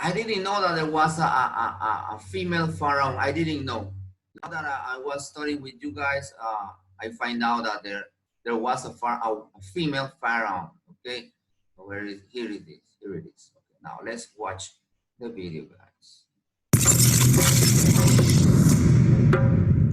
I didn't know that there was a female pharaoh. I didn't know. Now that I was studying with you guys, I find out that there was a female pharaoh. Okay, so where is here it is. Here it is. Okay, now let's watch the video, guys.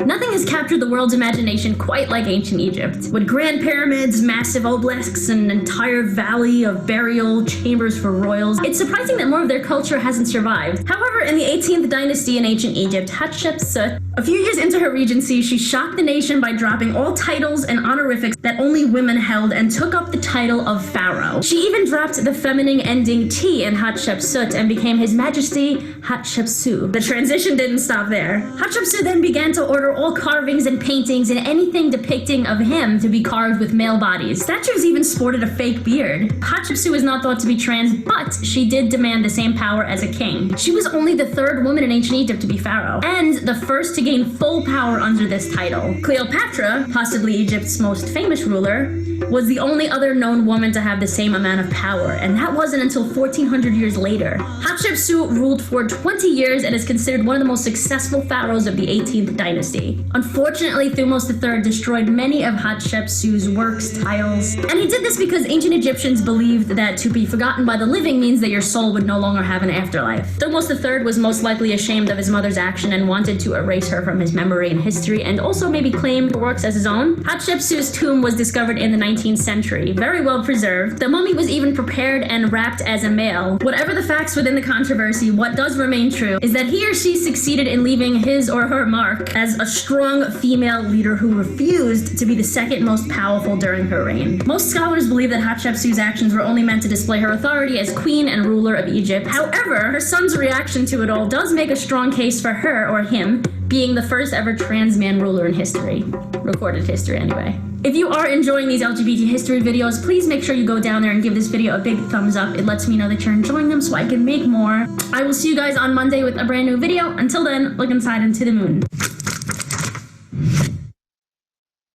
Nothing has captured the world's imagination quite like ancient Egypt. With grand pyramids, massive obelisks, and an entire valley of burial chambers for royals, it's surprising that more of their culture hasn't survived. However, in the 18th dynasty in ancient Egypt, Hatshepsut, a few years into her regency, she shocked the nation by dropping all titles and honorifics that only women held and took up the title of pharaoh. She even dropped the feminine ending T in Hatshepsut and became His Majesty Hatshepsut. The transition didn't stop there. Hatshepsut then began to order all carvings and paintings and anything depicting of him to be carved with male bodies. Statues even sported a fake beard. Hatshepsut is not thought to be trans, but she did demand the same power as a king. She was only the third woman in ancient Egypt to be pharaoh, and the first to gain full power under this title. Cleopatra, possibly Egypt's most famous ruler, was the only other known woman to have the same amount of power, and that wasn't until 1400 years later. Hatshepsut ruled for 20 years and is considered one of the most successful pharaohs of the 18th dynasty. Unfortunately, Thutmose III destroyed many of Hatshepsut's works, tiles, and he did this because ancient Egyptians believed that to be forgotten by the living means that your soul would no longer have an afterlife. Thutmose III was most likely ashamed of his mother's action and wanted to erase her from his memory and history, and also maybe claim her works as his own. Hatshepsut's tomb was discovered in the 19th century, very well preserved. The mummy was even prepared and wrapped as a male. Whatever the facts within the controversy, what does remain true is that he or she succeeded in leaving his or her mark as a strong female leader who refused to be the second most powerful during her reign. Most scholars believe that Hatshepsut's actions were only meant to display her authority as queen and ruler of Egypt. However, her son's reaction to it all does make a strong case for her, or him, being the first ever trans man ruler in history. Recorded history, anyway. If you are enjoying these LGBT history videos, please make sure you go down there and give this video a big thumbs up. It lets me know that you're enjoying them so I can make more. I will see you guys on Monday with a brand new video. Until then, look inside into the moon.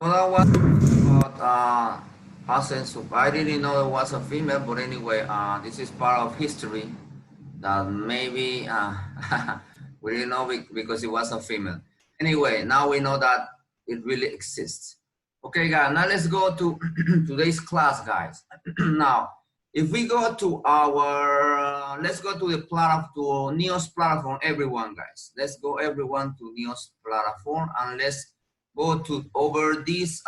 Well, that was about Hatshepsut. I didn't know it was a female, but anyway, this is part of history that maybe we didn't know because it was a female. Anyway, now we know that it really exists. Okay, guys, now let's go to today's class, guys. Now, if we go to our, let's go to the platform, to Neos platform, everyone, guys. Let's go everyone to Neos platform, and let's go to over this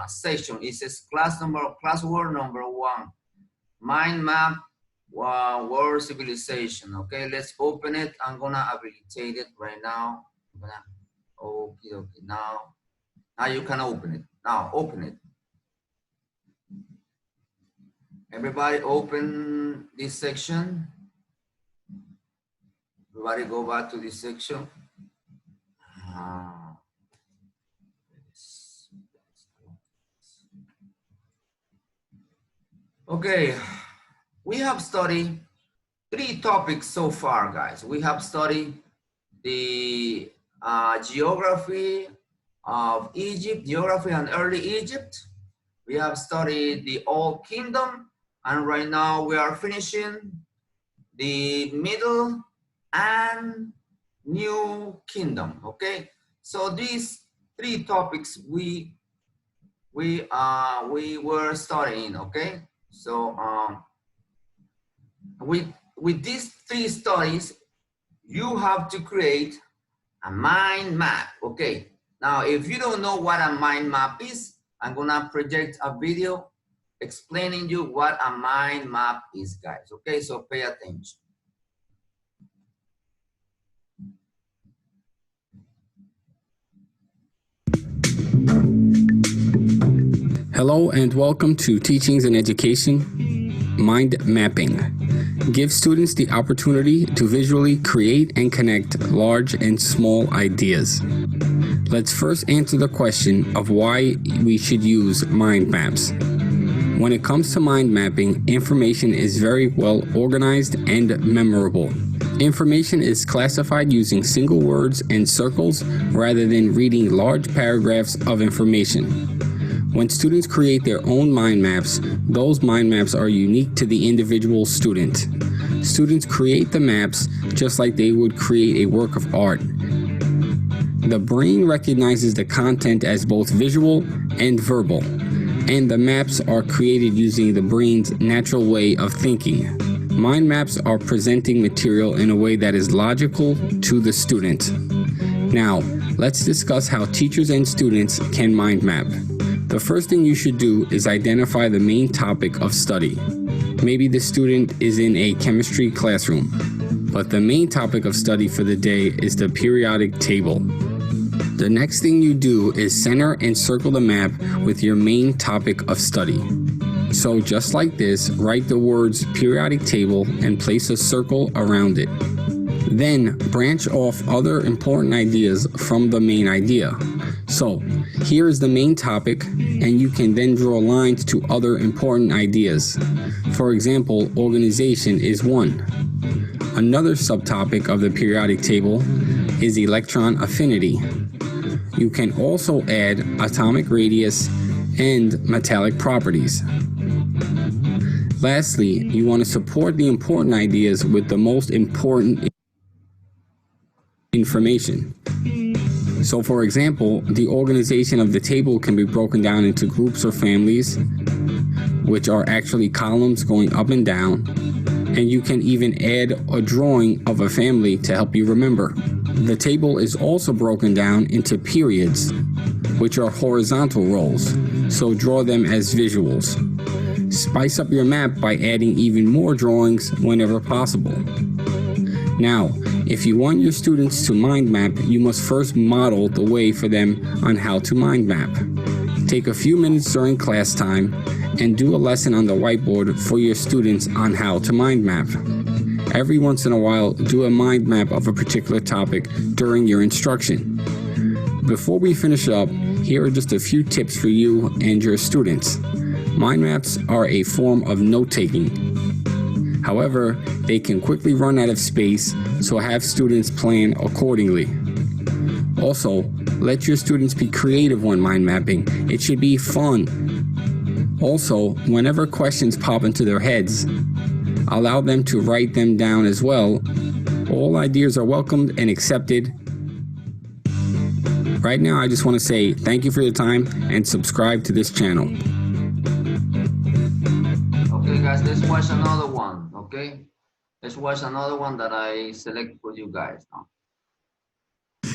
section. It says classwork number 1, mind map, world civilization. Okay, let's open it. I'm gonna habilitate it right now. Okay, now you can open it. Now open it. Everybody open this section. Everybody go back to this section. Okay, we have studied 3 topics so far, guys. We have studied the geography of Egypt, geography and early Egypt. We have studied the Old Kingdom, and right now we are finishing the Middle and New Kingdom. Okay, so these 3 topics we were studying. Okay, so with these 3 studies, you have to create a mind map. Okay, now if you don't know what a mind map is, I'm gonna project a video explaining you what a mind map is, guys. Okay, so pay attention. Hello and welcome to Teachings in Education, Mind Mapping. Give students the opportunity to visually create and connect large and small ideas. Let's first answer the question of why we should use mind maps. When it comes to mind mapping, information is very well organized and memorable. Information is classified using single words and circles rather than reading large paragraphs of information. When students create their own mind maps, those mind maps are unique to the individual student. Students create the maps just like they would create a work of art. The brain recognizes the content as both visual and verbal, and the maps are created using the brain's natural way of thinking. Mind maps are presenting material in a way that is logical to the student. Now, let's discuss how teachers and students can mind map. The first thing you should do is identify the main topic of study. Maybe the student is in a chemistry classroom, but the main topic of study for the day is the periodic table. The next thing you do is center and circle the map with your main topic of study. So just like this, write the words periodic table and place a circle around it. Then branch off other important ideas from the main idea. So here is the main topic, and you can then draw lines to other important ideas. For example, organization is one. Another subtopic of the periodic table is electron affinity. You can also add atomic radius and metallic properties. Lastly, you want to support the important ideas with the most important information. So for example, the organization of the table can be broken down into groups or families, which are actually columns going up and down, and you can even add a drawing of a family to help you remember. The table is also broken down into periods, which are horizontal rows, so draw them as visuals. Spice up your map by adding even more drawings whenever possible. Now, if you want your students to mind map, you must first model the way for them on how to mind map. Take a few minutes during class time and do a lesson on the whiteboard for your students on how to mind map. Every once in a while, do a mind map of a particular topic during your instruction. Before we finish up, here are just a few tips for you and your students. Mind maps are a form of note-taking. However, they can quickly run out of space, so have students plan accordingly. Also, let your students be creative when mind mapping. It should be fun. Also, whenever questions pop into their heads, allow them to write them down as well. All ideas are welcomed and accepted. Right now, I just want to say thank you for your time and subscribe to this channel. Okay, guys, let's watch another one. Okay, let's watch another one that I select for you guys now.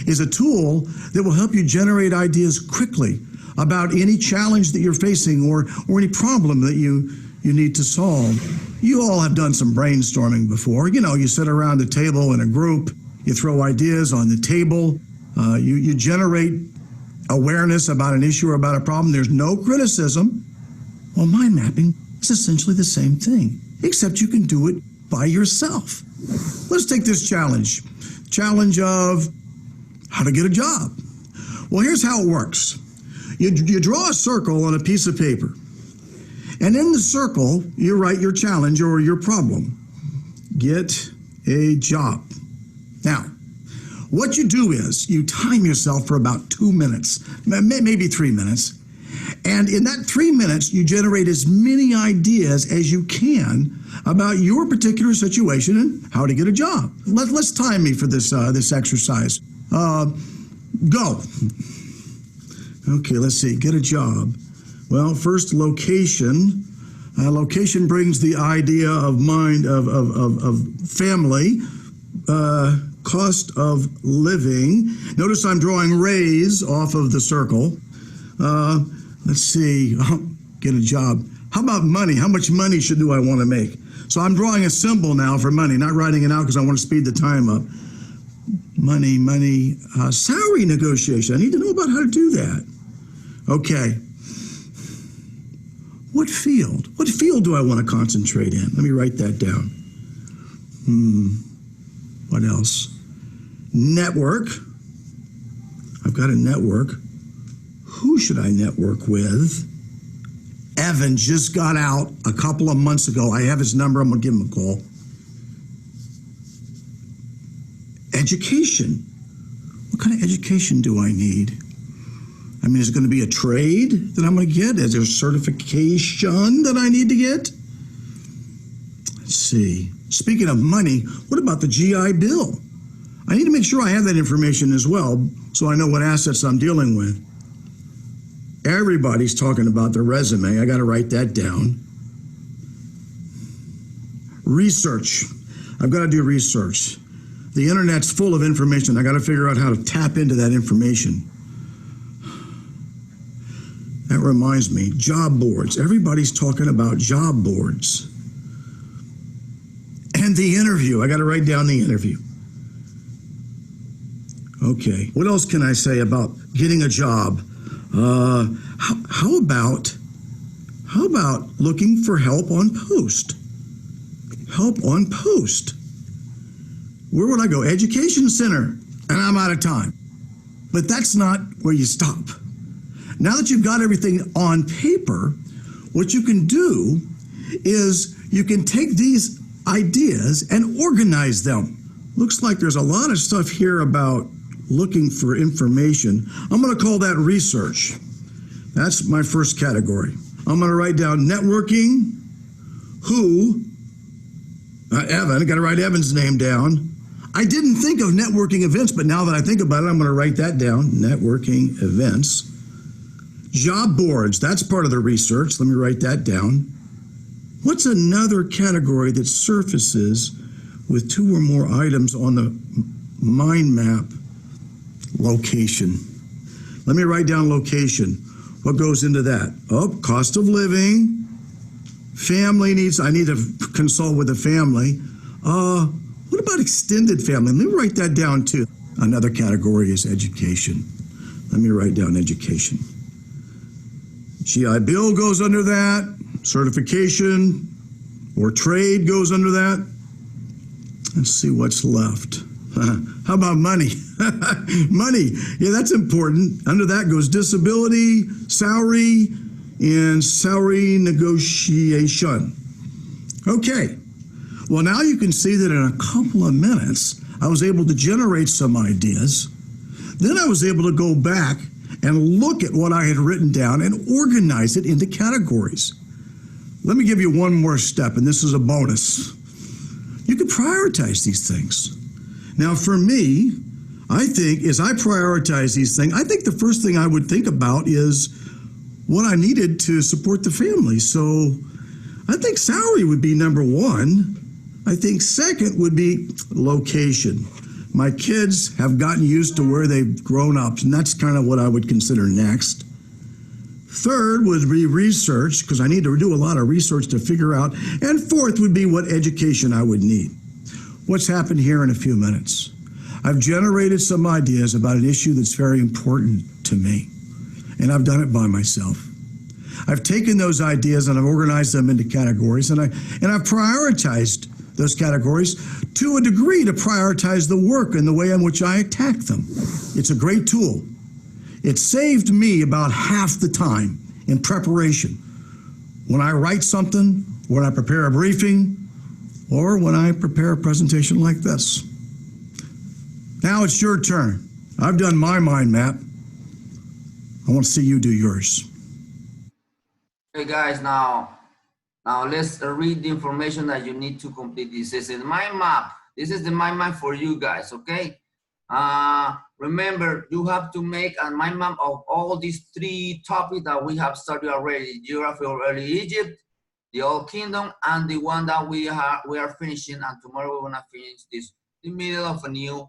Is a tool that will help you generate ideas quickly about any challenge that you're facing or any problem that you need to solve. You all have done some brainstorming before. You know, you sit around a table in a group, you throw ideas on the table, you generate awareness about an issue or about a problem. There's no criticism. Well, mind mapping is essentially the same thing, except you can do it by yourself. Let's take this challenge. Challenge of how to get a job. Well, here's how it works. You draw a circle on a piece of paper, and in the circle, you write your challenge or your problem. Get a job. Now, what you do is you time yourself for about 2 minutes, maybe 3 minutes, and in that 3 minutes, you generate as many ideas as you can about your particular situation and how to get a job. Let's time me for this exercise. Go. Okay, let's see. Get a job. Well, first, location. Location brings the idea of mind of family. Cost of living. Notice I'm drawing raise off of the circle. Let's see. Get a job. How about money? How much money do I want to make? So I'm drawing a symbol now for money, not writing it out because I want to speed the time up. Money, salary negotiation. I need to know about how to do that. Okay. What field? What field do I want to concentrate in? Let me write that down. What else? Network. I've got a network. Who should I network with? Evan just got out a couple of months ago. I have his number. I'm going to give him a call. Education. What kind of education do I need? I mean, is it going to be a trade that I'm going to get? Is there a certification that I need to get? Let's see. Speaking of money, what about the GI Bill? I need to make sure I have that information as well so I know what assets I'm dealing with. Everybody's talking about their resume. I got to write that down. Research. I've got to do research. The internet's full of information. I got to figure out how to tap into that information. That reminds me, job boards. Everybody's talking about job boards. And the interview. I got to write down the interview. Okay. What else can I say about getting a job? How about looking for help on post? Help on post. Where would I go? Education center. And I'm out of time. But that's not where you stop. Now that you've got everything on paper, what you can do is you can take these ideas and organize them. Looks like there's a lot of stuff here about looking for information. I'm going to call that research. That's my first category. I'm going to write down networking, who, Evan, got to write Evan's name down. I didn't think of networking events, but now that I think about it, I'm going to write that down, networking events. Job boards, that's part of the research. Let me write that down. What's another category that surfaces with two or more items on the mind map? Location. Let me write down location. What goes into that? Oh, cost of living, family needs. I need to consult with the family. What about extended family? Let me write that down too. Another category is education. Let me write down education. GI Bill goes under that. Certification or trade goes under that. Let's see what's left. How about money? Money, yeah, that's important. Under that goes disability, salary, and salary negotiation. Okay, well now you can see that in a couple of minutes, I was able to generate some ideas. Then I was able to go back and look at what I had written down and organize it into categories. Let me give you one more step, and this is a bonus. You can prioritize these things. Now for me, I think as I prioritize these things, I think the first thing I would think about is what I needed to support the family. So I think salary would be number one. I think second would be location. My kids have gotten used to where they've grown up, and that's kind of what I would consider next. Third would be research, because I need to do a lot of research to figure out. And fourth would be what education I would need. What's happened here in a few minutes? I've generated some ideas about an issue that's very important to me, and I've done it by myself. I've taken those ideas and I've organized them into categories, and I've prioritized those categories to a degree to prioritize the work and the way in which I attack them. It's a great tool. It saved me about half the time in preparation. When I write something, when I prepare a briefing, or when I prepare a presentation like this. Now it's your turn. I've done my mind map. I want to see you do yours. Hey guys, now let's read the information that you need to complete this. This is my map. This is the mind map for you guys, okay? Remember, you have to make a mind map of all these three topics that we have studied already: geography of early Egypt, the Old Kingdom, and the one that we are finishing, and tomorrow we're gonna finish this, the middle of a new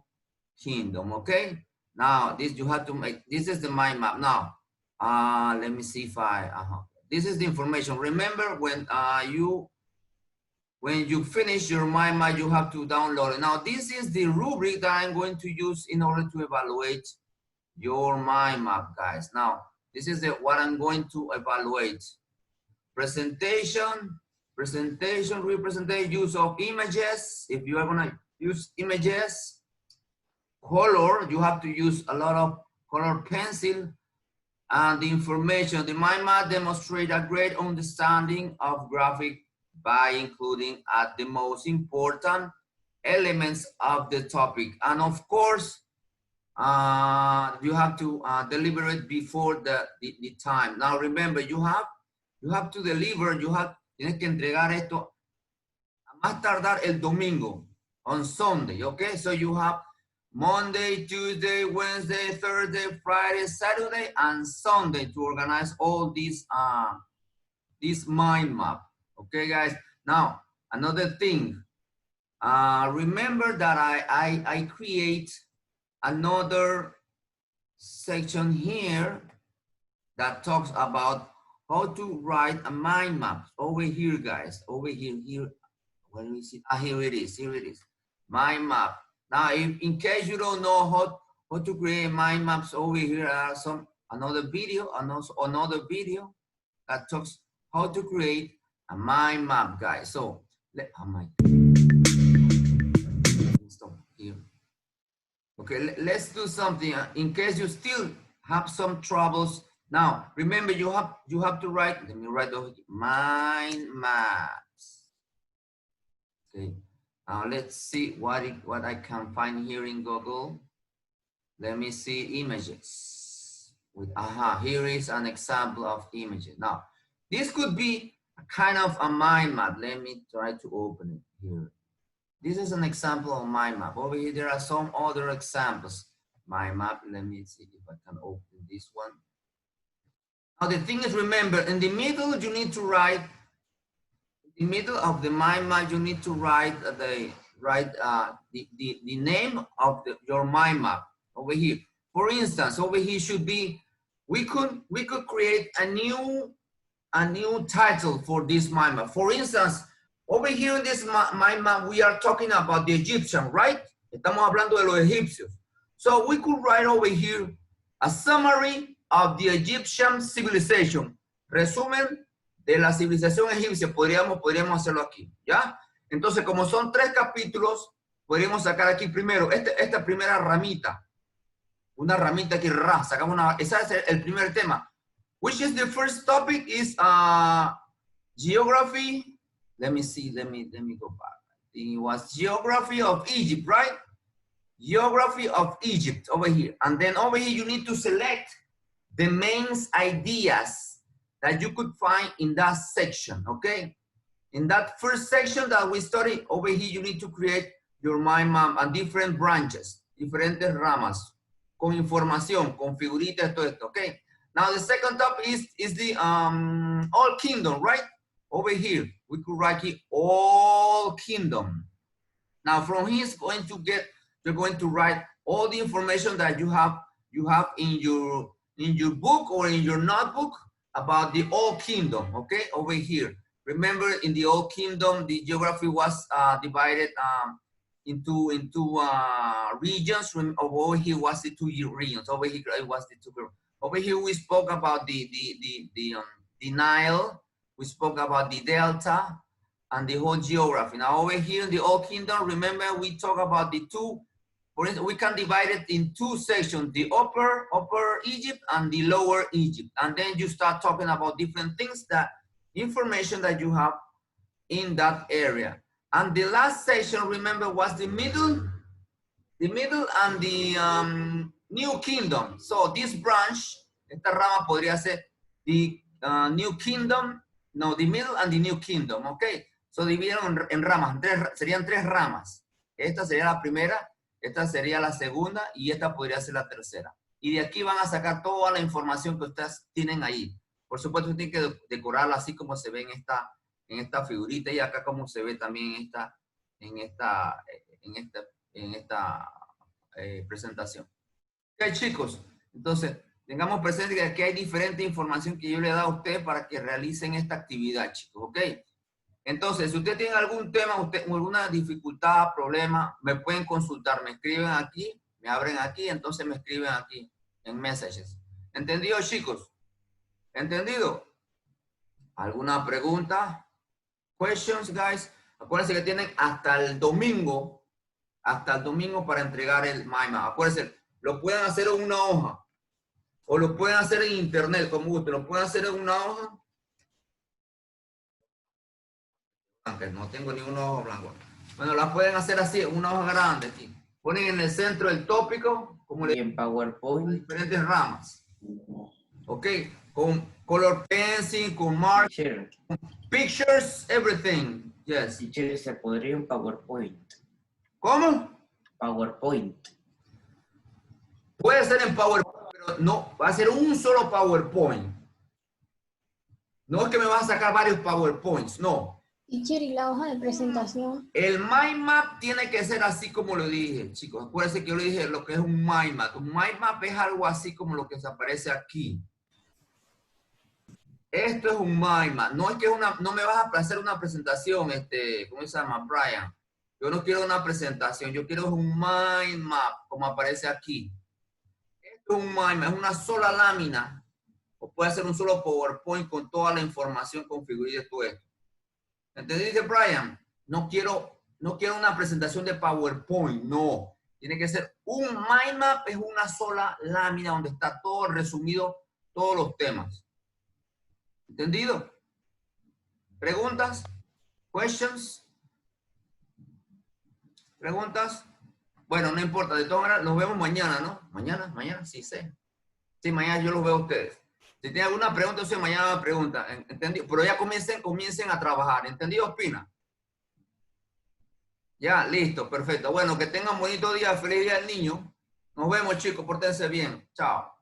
kingdom, okay? Now, this you have to make, this is the mind map. Now, let me see if this is the information. Remember, when you finish your mind map, you have to download it. Now, this is the rubric that I'm going to use in order to evaluate your mind map, guys. Now, this is what I'm going to evaluate. Presentation, representation, use of images. If you are gonna use images, color, you have to use a lot of color pencil, and the information. The mind map demonstrates a great understanding of graphic by including at the most important elements of the topic. And of course, you have to deliver it before the time. Now remember, you have to deliver, tienes que entregar esto a más tardar el domingo, on Sunday, okay? So you have Monday, Tuesday, Wednesday, Thursday, Friday, Saturday, and Sunday to organize all these this mind map. Okay, guys. Now, another thing. Remember that I create another section here that talks about how to write a mind map. Over here, guys. Over here. Where is it? Here it is. Here it is. Mind map. Now, in case you don't know how to create mind maps, over here are another video that talks how to create a mind map, guys. So stop here. Okay, let's do something in case you still have some troubles. Now, remember, you have to write. Let me write over here, mind maps. Okay. Now let's see what I can find here in Google. Let me see images. Here is an example of images. Now, this could be a kind of a mind map. Let me try to open it here. This is an example of mind map. Over here, there are some other examples. Mind map. Let me see if I can open this one. Now, the thing is, remember, in the middle, you need to write. In the middle of the mind map, you need to write the name of your mind map over here. For instance, over here should be, we could create a new title for this mind map. For instance, over here in this mind map, we are talking about the Egyptian, right? Estamos hablando de los egipcios. So we could write over here a summary of the Egyptian civilization. Resumen de la civilización egipcia, podríamos hacerlo aquí, ¿ya? Entonces, como son 3 capítulos, podríamos sacar aquí primero esta primera ramita. Una ramita aquí, sacamos ese es el primer tema. Which is the first topic is geography. Let me see, let me go back. It was geography of Egypt, right? Geography of Egypt over here. And then over here, you need to select the main ideas that you could find in that section, okay? In that first section that we studied, over here you need to create your mind map and different branches, diferentes ramas, con información, con figuritas, todo esto, okay? Now the second topic is the all kingdom, right? Over here, we could write here, all kingdom. Now from here, you're going to write all the information that you have in your book or in your notebook about the Old Kingdom, okay, over here. Remember, in the Old Kingdom, the geography was divided into regions. Over here was the 2 regions. Over here it was the 2. Over here we spoke about the Nile. We spoke about the Delta and the whole geography. Now over here in the Old Kingdom, remember we talk about the 2. For instance, we can divide it in 2 sections, the upper Egypt and the lower Egypt. And then you start talking about different things, that information that you have in that area. And the last section, remember, was the middle and the New Kingdom. So this branch, esta rama podría ser the New Kingdom, no, the middle and the New Kingdom, okay? So dividieron en ramas, serían 3 ramas. Esta sería la primera, esta sería la segunda y esta podría ser la tercera. Y de aquí van a sacar toda la información que ustedes tienen ahí. Por supuesto, tienen que decorarla así como se ve en esta figurita y acá como se ve también en esta presentación. Ok, chicos, entonces tengamos presente que aquí hay diferente información que yo le he dado a ustedes para que realicen esta actividad, chicos, ok. Entonces, si usted tiene algún tema, alguna dificultad, problema, me pueden consultar, me escriben aquí, me abren aquí, entonces me escriben aquí en Messages. ¿Entendido, chicos? ¿Entendido? ¿Alguna pregunta? Questions, guys? Acuérdense que tienen hasta el domingo para entregar el mind map. Acuérdense, lo pueden hacer en una hoja o lo pueden hacer en internet, como guste. Lo pueden hacer en una hoja. No tengo ni una hoja blanca. Bueno, la pueden hacer así, una hoja grande aquí. Ponen en el centro el tópico, como Y le en PowerPoint, diferentes ramas. Ok, con color pencil, con mark, teacher, pictures, everything. Yes. teacher, se podría en PowerPoint. ¿Cómo? PowerPoint. Puede ser en PowerPoint, pero no, va a ser un solo PowerPoint. No es que me vas a sacar varios PowerPoints, no. Teacher, ¿y la hoja de presentación? El mind map tiene que ser así como lo dije, chicos. Acuérdense que yo le dije lo que es un mind map. Un mind map es algo así como lo que se aparece aquí. Esto es un mind map. No es que no me vas a hacer una presentación, ¿cómo se llama? Brian. Yo no quiero una presentación, yo quiero un mind map, como aparece aquí. Esto es un mind map, es una sola lámina. O puede ser un solo PowerPoint con toda la información configurada y todo esto. ¿Entendiste, Brian? No quiero una presentación de PowerPoint, no. Tiene que ser un mind map, es una sola lámina donde está todo resumido, todos los temas. ¿Entendido? ¿Preguntas? ¿Questions? ¿Preguntas? Bueno, no importa, de todas maneras, nos vemos mañana, ¿no? ¿Mañana? Sí, sé. Sí, mañana yo los veo a ustedes. Si tienen alguna pregunta, entonces mañana me preguntan, ¿entendido? Pero ya comiencen a trabajar, ¿entendido, Pina? Ya, listo, perfecto. Bueno, que tengan un bonito día, feliz día del niño. Nos vemos, chicos, pórtense bien. Chao.